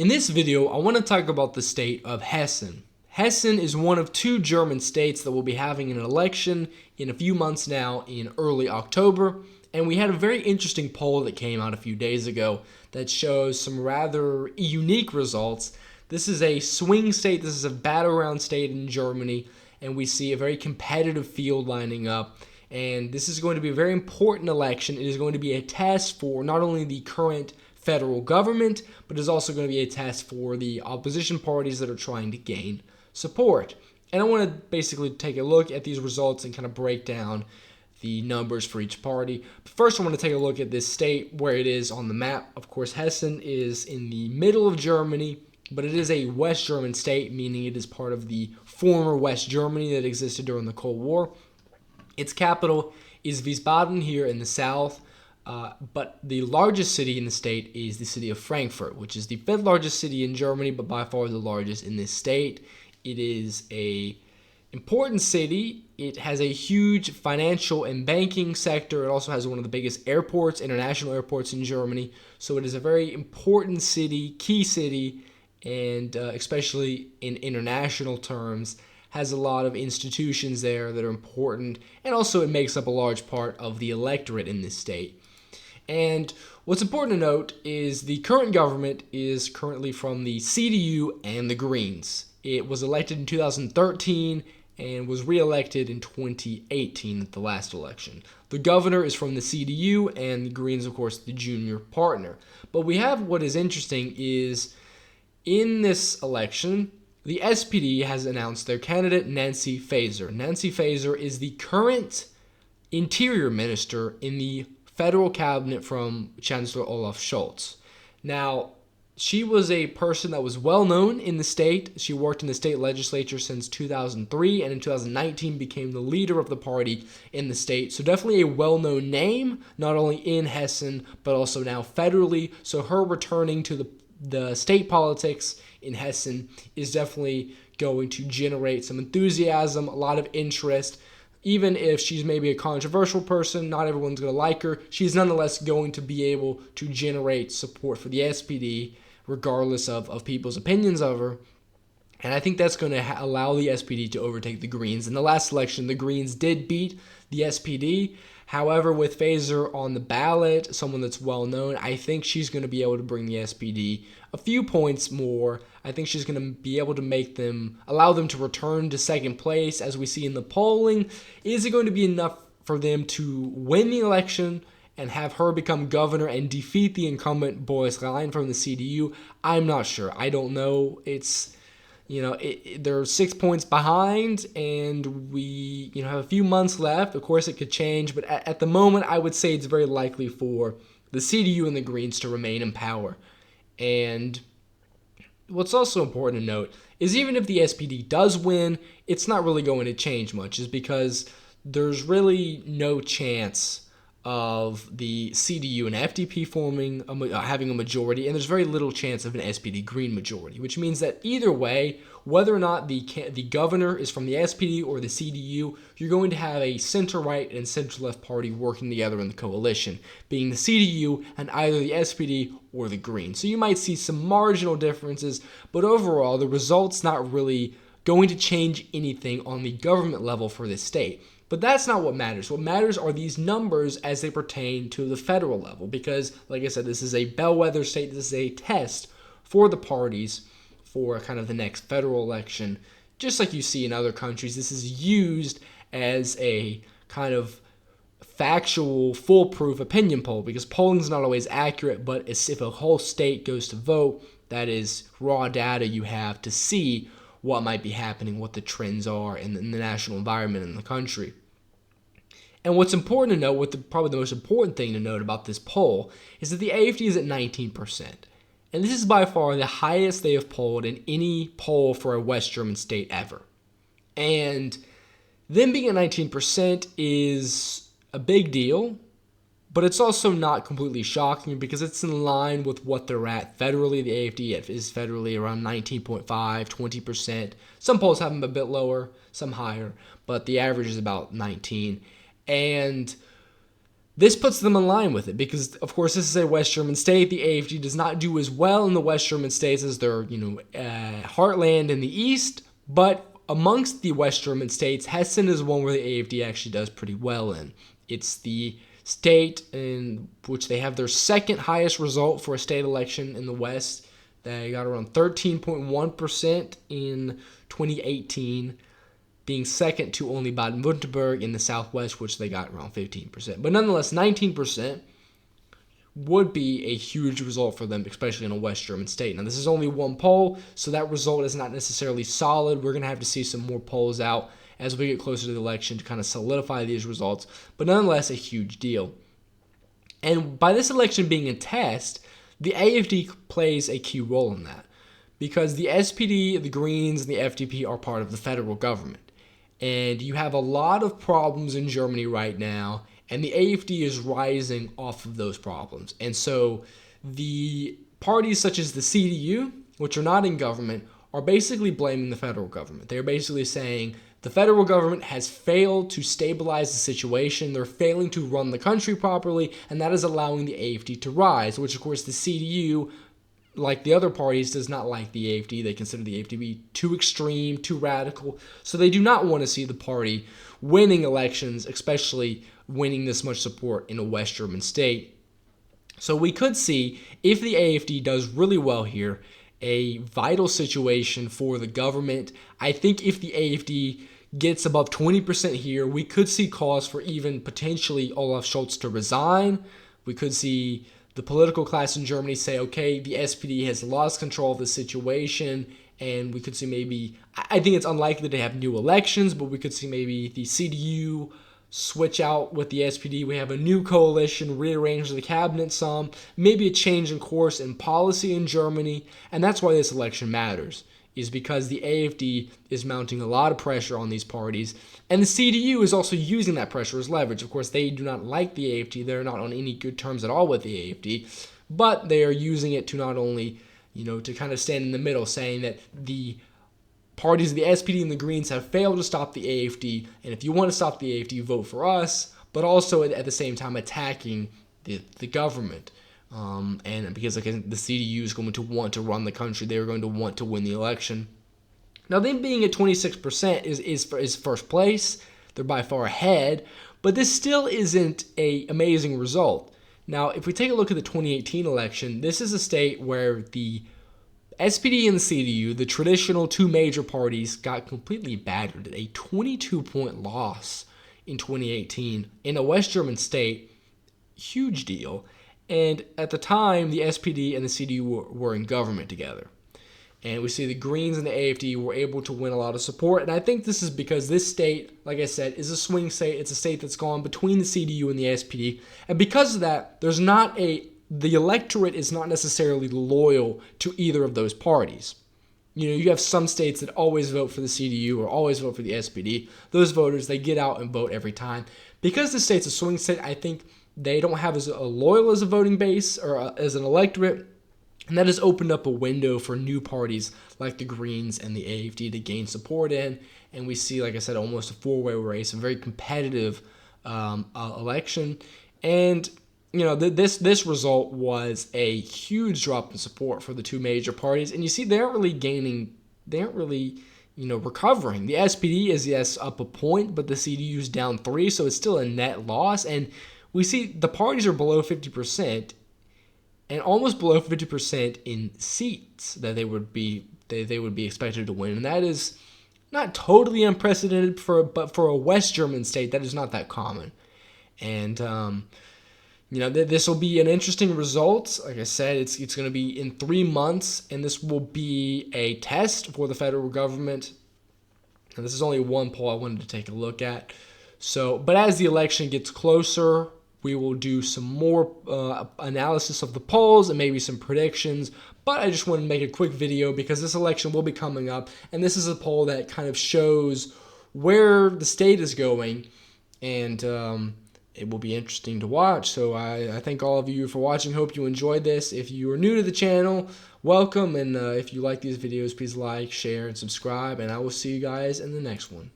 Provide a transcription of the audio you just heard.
In this video, I want to talk about the state of Hessen. Hessen is one of two German states that will be having an election in a few months now in early October, and we had a very interesting poll that came out a few days ago that shows some rather unique results. This is a swing state, this is a battleground state in Germany, and we see a very competitive field lining up. And this is going to be a very important election. It is going to be a test for not only the current federal government, but is also going to be a test for the opposition parties that are trying to gain support. And I want to basically take a look at these results and kind of break down the numbers for each party. But first, I want to take a look at this state, where it is on the map. Of course, Hessen is in the middle of Germany, but it is a West German state, meaning it is part of the former West Germany that existed during the Cold War. Its capital is Wiesbaden here in the south, but the largest city in the state is the city of Frankfurt, which is the fifth largest city in Germany, but by far the largest in this state. It is an important city. It has a huge financial and banking sector. It also has one of the biggest airports, international airports in Germany. So it is a very important city, key city, and especially in international terms, has a lot of institutions there that are important, and also it makes up a large part of the electorate in this state. And what's important to note is the current government is currently from the CDU and the Greens. It was elected in 2013 and was re-elected in 2018 at the last election. The governor is from the CDU, and the Greens, of course, the junior partner. But we have what is interesting is in this election, the SPD has announced their candidate, Nancy Faeser. Nancy Faeser is the current interior minister in the federal cabinet from Chancellor Olaf Scholz. Now, she was a person that was well known in the state. She worked in the state legislature since 2003, and in 2019 became the leader of the party in the state. So definitely a well-known name, not only in Hessen, but also now federally. So her returning to the state politics in Hessen is definitely going to generate some enthusiasm, a lot of interest. Even if she's maybe a controversial person, not everyone's going to like her, she's nonetheless going to be able to generate support for the SPD, regardless of people's opinions of her. And I think that's going to allow the SPD to overtake the Greens. In the last election, the Greens did beat the SPD. However, with Faeser on the ballot, someone that's well known, I think she's going to be able to bring the SPD a few points more. I think she's going to be able to allow them to return to second place, as we see in the polling. Is it going to be enough for them to win the election and have her become governor and defeat the incumbent Boris Rhein from the CDU? I'm not sure. I don't know. They're 6 points behind, and we have a few months left. Of course, it could change, but at the moment, I would say it's very likely for the CDU and the Greens to remain in power. And what's also important to note is even if the SPD does win, it's not really going to change much, is because there's really no chance of the CDU and FDP having a majority, and there's very little chance of an SPD Green majority, which means that either way, whether or not the governor is from the SPD or the CDU, you're going to have a center-right and center-left party working together in the coalition, being the CDU and either the SPD or the Greens. So you might see some marginal differences, but overall, the result's not really going to change anything on the government level for this state. But that's not what matters. What matters are these numbers as they pertain to the federal level, because, like I said, this is a bellwether state. This is a test for the parties for kind of the next federal election. Just like you see in other countries, this is used as a kind of factual, foolproof opinion poll, because polling is not always accurate, but if a whole state goes to vote, that is raw data you have to see what might be happening, what the trends are in the national environment in the country. And what's important to note, probably the most important thing to note about this poll, is that the AfD is at 19%. And this is by far the highest they have polled in any poll for a West German state ever. And them being at 19% is a big deal, but it's also not completely shocking because it's in line with what they're at federally. The AfD is federally around 19.5, 20%. Some polls have them a bit lower, some higher, but the average is about 19. And This puts them in line with it because, of course, this is a West German state. The AfD does not do as well in the West German states as their, heartland in the east. But amongst the West German states, Hessen is one where the AfD actually does pretty well in. It's the state in which they have their second highest result for a state election in the West. They got around 13.1% in 2018. Being second to only Baden-Württemberg in the Southwest, which they got around 15%. But nonetheless, 19% would be a huge result for them, especially in a West German state. Now, this is only one poll, so that result is not necessarily solid. We're going to have to see some more polls out as we get closer to the election to kind of solidify these results. But nonetheless, a huge deal. And by this election being a test, the AfD plays a key role in that because the SPD, the Greens, and the FDP are part of the federal government. And you have a lot of problems in Germany right now, and the AfD is rising off of those problems. And so the parties such as the CDU, which are not in government, are basically blaming the federal government. They're basically saying the federal government has failed to stabilize the situation. They're failing to run the country properly, and that is allowing the AfD to rise, which, of course, the CDU, like the other parties, does not like the AfD. They consider the AfD to be too extreme, too radical. So they do not want to see the party winning elections, especially winning this much support in a West German state. So we could see, if the AfD does really well here, a vital situation for the government. I think if the AfD gets above 20% here, we could see cause for even potentially Olaf Scholz to resign. We could see the political class in Germany say, okay, the SPD has lost control of the situation, and we could see maybe, I think it's unlikely to have new elections, but we could see maybe the CDU switch out with the SPD. We have a new coalition, rearrange the cabinet some, maybe a change in course in policy in Germany, and that's why this election matters, is because the AfD is mounting a lot of pressure on these parties, and the CDU is also using that pressure as leverage. Of course, they do not like the AfD. They're not on any good terms at all with the AfD, but they are using it to not only, to kind of stand in the middle, saying that the parties of the SPD and the Greens have failed to stop the AfD, and if you want to stop the AfD, vote for us, but also at the same time attacking the government. And because the CDU is going to want to run the country, they're going to want to win the election. Now, them being at 26% is first place. They're by far ahead, but this still isn't an amazing result. Now, if we take a look at the 2018 election, this is a state where the SPD and the CDU, the traditional two major parties, got completely battered. A 22-point loss in 2018 in a West German state, huge deal. And at the time, the SPD and the CDU were in government together. And we see the Greens and the AfD were able to win a lot of support. And I think this is because this state, like I said, is a swing state. It's a state that's gone between the CDU and the SPD. And because of that, the electorate is not necessarily loyal to either of those parties. You have some states that always vote for the CDU or always vote for the SPD. Those voters, they get out and vote every time. Because the state's a swing state, I think they don't have as loyal as a voting base or as an electorate, and that has opened up a window for new parties like the Greens and the AfD to gain support in, and we see, like I said, almost a four-way race, a very competitive election, and this result was a huge drop in support for the two major parties, and you see they aren't really recovering. The SPD is, yes, up a point, but the CDU is down 3, so it's still a net loss, and we see the parties are below 50% and almost below 50% in seats that they would be expected to win. And that is not totally unprecedented, but for a West German state, that is not that common. And, this will be an interesting result. Like I said, it's going to be in 3 months, and this will be a test for the federal government. And this is only one poll I wanted to take a look at. But as the election gets closer, we will do some more analysis of the polls and maybe some predictions. But I just wanted to make a quick video because this election will be coming up. And this is a poll that kind of shows where the state is going. And it will be interesting to watch. So I thank all of you for watching. Hope you enjoyed this. If you are new to the channel, welcome. And if you like these videos, please like, share, and subscribe. And I will see you guys in the next one.